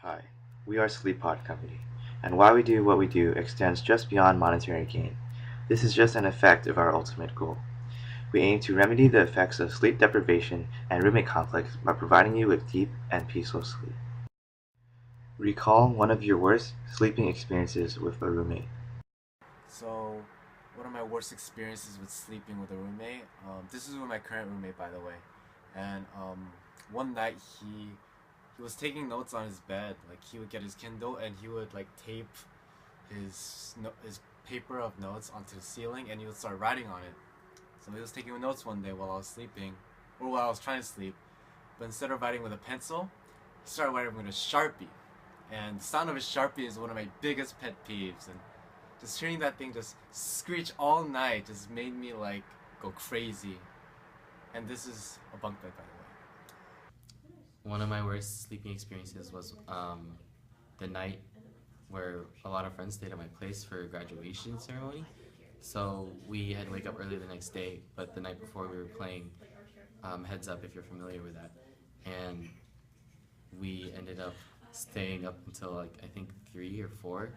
Hi, we are Sleep Pod Company, and why we do what we do extends just beyond monetary gain. This is just an effect of our ultimate goal. We aim to remedy the effects of sleep deprivation and roommate conflicts by providing you with deep and peaceful sleep. Recall one of your worst sleeping experiences with a roommate. So, one of my worst experiences with sleeping with a roommate. This is with my current roommate, by the way. And one night he was taking notes on his bed. Like he would get his Kindle and he would like tape his paper of notes onto the ceiling and he would start writing on it. So he was taking notes one day while I was sleeping, or while I was trying to sleep. But instead of writing with a pencil, he started writing with a Sharpie. And the sound of a Sharpie is one of my biggest pet peeves. And just hearing that thing just screech all night just made me like go crazy. And this is a bunk bed, by the way. One of my worst sleeping experiences was the night where a lot of friends stayed at my place for a graduation ceremony. So we had to wake up early the next day, but the night before we were playing Heads Up, if you're familiar with that. And we ended up staying up until like I think 3 or 4,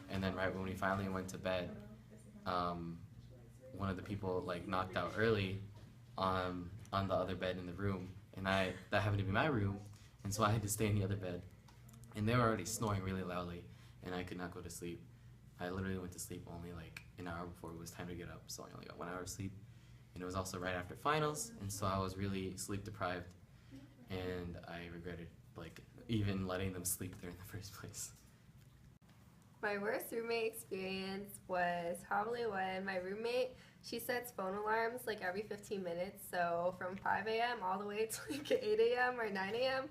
and then right when we finally went to bed, um, one of the people like knocked out early on the other bed in the room, and that happened to be my room, and so I had to stay in the other bed, and they were already snoring really loudly, and I could not go to sleep. I literally went to sleep only like an hour before it was time to get up, so I only got 1 hour of sleep, and it was also right after finals, and so I was really sleep deprived, and I regretted like even letting them sleep there in the first place. My worst roommate experience was probably when my roommate, she sets phone alarms like every 15 minutes. So from 5 a.m. all the way to like 8 a.m. or 9 a.m.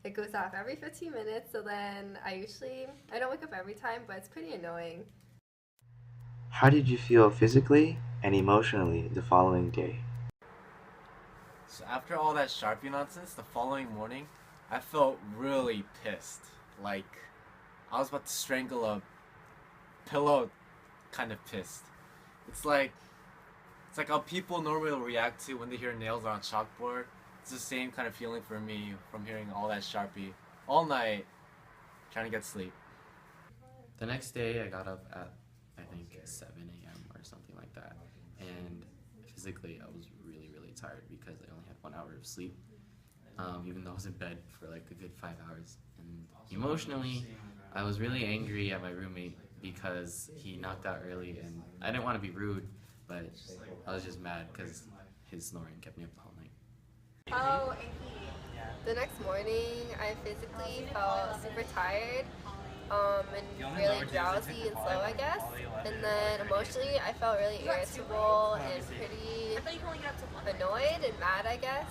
It goes off every 15 minutes. So then I don't wake up every time, but it's pretty annoying. How did you feel physically and emotionally the following day? So after all that Sharpie nonsense, the following morning, I felt really pissed. Like I was about to strangle a pillow, kind of pissed. It's like it's like how people normally react to when they hear nails on a chalkboard. It's the same kind of feeling for me from hearing all that Sharpie all night, trying to get sleep. The next day, I got up at I think 7 a.m. or something like that, and physically, I was really, really tired because I only had 1 hour of sleep, even though I was in bed for like a good 5 hours. And emotionally, I was really angry at my roommate because he knocked out early, and I didn't want to be rude, but I was just mad because his snoring kept me up all night. Oh, the next morning, I physically felt super tired and really drowsy and slow, I guess. And then emotionally, I felt really irritable and pretty annoyed and mad, I guess.